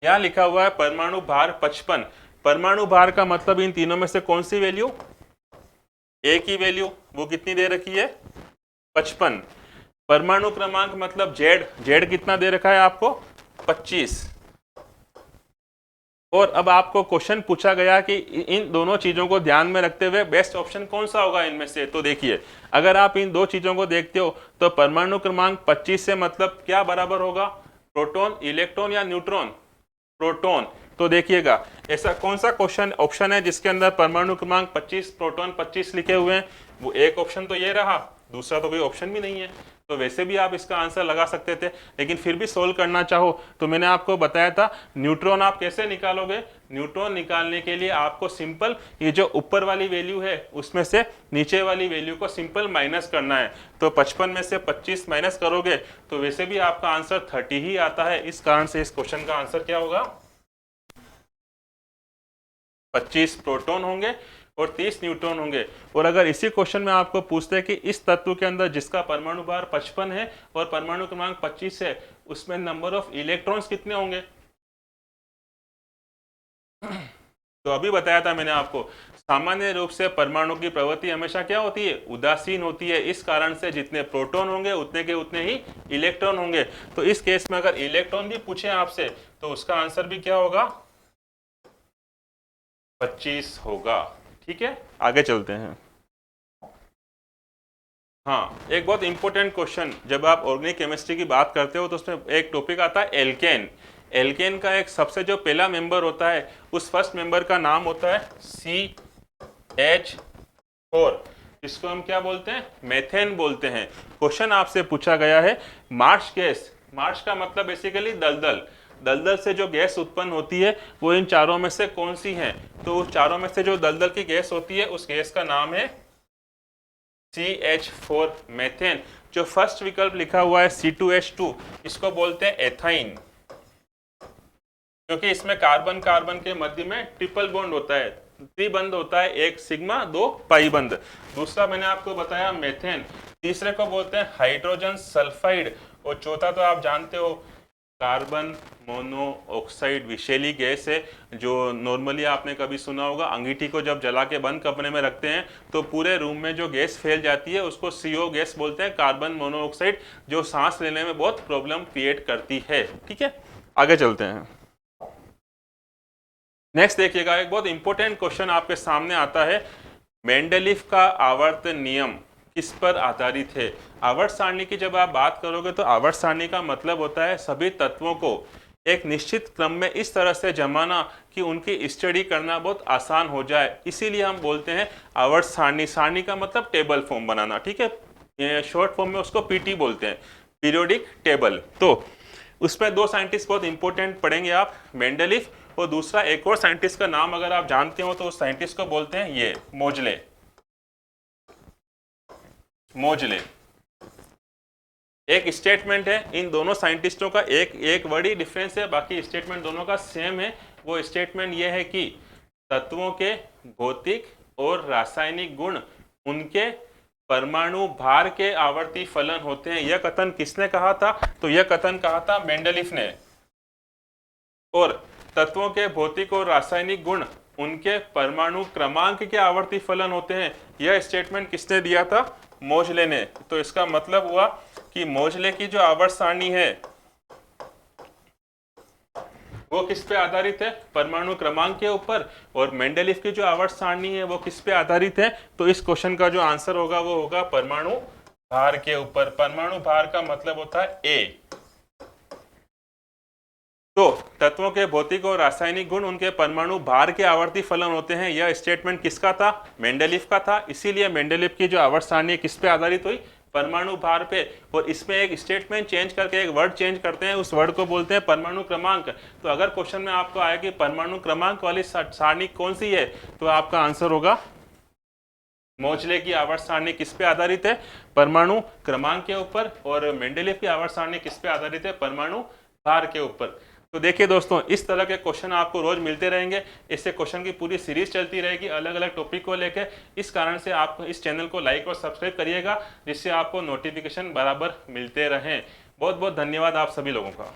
यहाँ लिखा हुआ है परमाणु भार 55। परमाणु भार का मतलब इन तीनों में से कौन सी वैल्यू? ए की वैल्यू, वो कितनी दे रखी है? 55। परमाणु क्रमांक मतलब जेड, जेड कितना दे रखा है आपको? 25। और अब आपको क्वेश्चन पूछा गया कि इन दोनों चीजों को ध्यान में रखते हुए बेस्ट ऑप्शन कौन सा होगा इनमें से। तो देखिए, अगर आप इन दो चीजों को देखते हो तो परमाणु क्रमांक 25 से मतलब क्या बराबर होगा? प्रोटॉन, इलेक्ट्रॉन या न्यूट्रॉन? प्रोटॉन। तो देखिएगा, ऐसा कौन सा क्वेश्चन ऑप्शन है जिसके अंदर परमाणु क्रमांक 25, प्रोटॉन 25 लिखे हुए हैं? वो एक ऑप्शन तो ये रहा, दूसरा तो कोई ऑप्शन भी नहीं है। तो वैसे भी आप इसका आंसर लगा सकते थे, लेकिन फिर भी सोल्व करना चाहो तो मैंने आपको बताया था न्यूट्रॉन आप कैसे निकालोगे। न्यूट्रॉन निकालने के लिए आपको सिंपल ये जो ऊपर वाली वैल्यू है उसमें से नीचे वाली वैल्यू को सिंपल माइनस करना है। तो 55 में से 25 माइनस करोगे तो वैसे भी आपका आंसर 30 ही आता है। इस कारण से इस क्वेश्चन का आंसर क्या होगा? 25 प्रोटॉन होंगे और 30 न्यूट्रॉन होंगे। और अगर इसी क्वेश्चन में आपको पूछते हैं कि इस तत्व के अंदर जिसका परमाणु भार 55 है और परमाणु क्रमांक 25 है, उसमें नंबर ऑफ इलेक्ट्रॉन्स कितने होंगे? तो अभी बताया था मैंने आपको, सामान्य रूप से परमाणु की प्रवृत्ति हमेशा क्या होती है? उदासीन होती है। इस कारण से जितने प्रोटॉन होंगे उतने के उतने ही इलेक्ट्रॉन होंगे। तो इस केस में अगर इलेक्ट्रॉन भी पूछे आपसे तो उसका आंसर भी क्या होगा? 25 होगा। ठीक है, आगे चलते हैं। हाँ, एक बहुत इंपॉर्टेंट क्वेश्चन, जब आप ऑर्गेनिक केमिस्ट्री की बात करते हो तो उसमें एक टॉपिक आता है एल्केन। एल्केन का एक सबसे जो पहला मेंबर होता है उस फर्स्ट मेंबर का नाम होता है CH4, जिसको हम क्या बोलते हैं? मेथेन बोलते हैं। क्वेश्चन आपसे पूछा गया है मार्च गैस, मार्च का मतलब बेसिकली दलदल, दलदल से जो गैस उत्पन्न होती है वो इन चारों में से कौन सी है? तो उस चारों में से जो दलदल की गैस होती है उस गैस का नाम है CH4 मेथेन। जो फर्स्ट विकल्प लिखा हुआ है C2H2, इसको बोलते हैं एथाइन, क्योंकि इसमें कार्बन कार्बन के मध्य में ट्रिपल बॉन्ड होता है, त्रिबंध होता है, एक सिग्मा दो पाई बंध। दूसरा मैंने आपको बताया मेथेन, तीसरे को बोलते हैं हाइड्रोजन सल्फाइड, और चौथा तो आप जानते हो कार्बन मोनोऑक्साइड विषैली गैस है, जो नॉर्मली आपने कभी सुना होगा अंगीठी को जब जला के बंद कमरे में रखते हैं तो पूरे रूम में जो गैस फैल जाती है उसको CO गैस बोलते हैं, कार्बन मोनोऑक्साइड, जो सांस लेने में बहुत प्रॉब्लम क्रिएट करती है। ठीक है, आगे चलते हैं। नेक्स्ट देखिएगा, एक बहुत इंपॉर्टेंट क्वेश्चन आपके सामने आता है, मेंडलीफ का आवर्त नियम किस पर आधारित है? आवर्त सारणी की जब आप बात करोगे तो आवर्त सारणी का मतलब होता है सभी तत्वों को एक निश्चित क्रम में इस तरह से जमाना कि उनकी स्टडी करना बहुत आसान हो जाए, इसीलिए हम बोलते हैं आवर्त सारणी। सारणी का मतलब टेबल फॉर्म बनाना। ठीक है, शॉर्ट फॉर्म में उसको PT बोलते हैं, पीरियोडिक टेबल। तो उसमें दो साइंटिस्ट बहुत इंपॉर्टेंट पढ़ेंगे आप, मेंडलीफ और दूसरा एक और साइंटिस्ट का नाम अगर आप जानते हो तो उस साइंटिस्ट को बोलते हैं ये मोजले। मोजले एक स्टेटमेंट है, इन दोनों साइंटिस्टों का एक वर्ड ही डिफरेंस है, बाकी स्टेटमेंट दोनों का सेम है। वो स्टेटमेंट ये है कि तत्वों के भौतिक और रासायनिक गुण उनके परमाणु भार के आवर्ती फलन होते हैं। यह कथन किसने कहा था? तो यह कथन कहा था मेंडलीफ ने। और तत्वों के भौतिक और रासायनिक गुण उनके परमाणु क्रमांक के आवर्ती फलन होते हैं, यह स्टेटमेंट किसने दिया था? मोजले ने। तो इसका मतलब हुआ कि मोजले की जो आवर्त सारणी है वो किस पे आधारित है? परमाणु क्रमांक के ऊपर। और मेंडलीफ की जो आवर्त सारणी है वो किस पे आधारित है? तो इस क्वेश्चन का जो आंसर होगा वो होगा परमाणु भार के ऊपर। परमाणु भार का मतलब होता है A। तो तत्वों के भौतिक और रासायनिक गुण उनके परमाणु भार के आवर्ती फलन होते हैं, यह स्टेटमेंट किसका था? मेंडलीफ का था। इसीलिए मेंडलीफ की जो आवर्त सारणी किस पे आधारित हुई? परमाणु भार पे। और इसमें एक स्टेटमेंट चेंज करके एक वर्ड चेंज करते हैं, उस वर्ड को बोलते हैं परमाणु क्रमांक। तो अगर क्वेश्चन में आपको आया कि परमाणु क्रमांक वाली सारणी कौन सी है, तो आपका आंसर होगा मोजले की आवर्त सारणी किस पे आधारित है? परमाणु क्रमांक के ऊपर। और मेंडेलीव की आवर्त सारणी किस पे आधारित है? परमाणु भार के ऊपर। तो देखिए दोस्तों, इस तरह के क्वेश्चन आपको रोज मिलते रहेंगे। इससे क्वेश्चन की पूरी सीरीज चलती रहेगी अलग अलग टॉपिक को लेकर। इस कारण से आप इस चैनल को लाइक और सब्सक्राइब करिएगा, जिससे आपको नोटिफिकेशन बराबर मिलते रहें। बहुत बहुत धन्यवाद आप सभी लोगों का।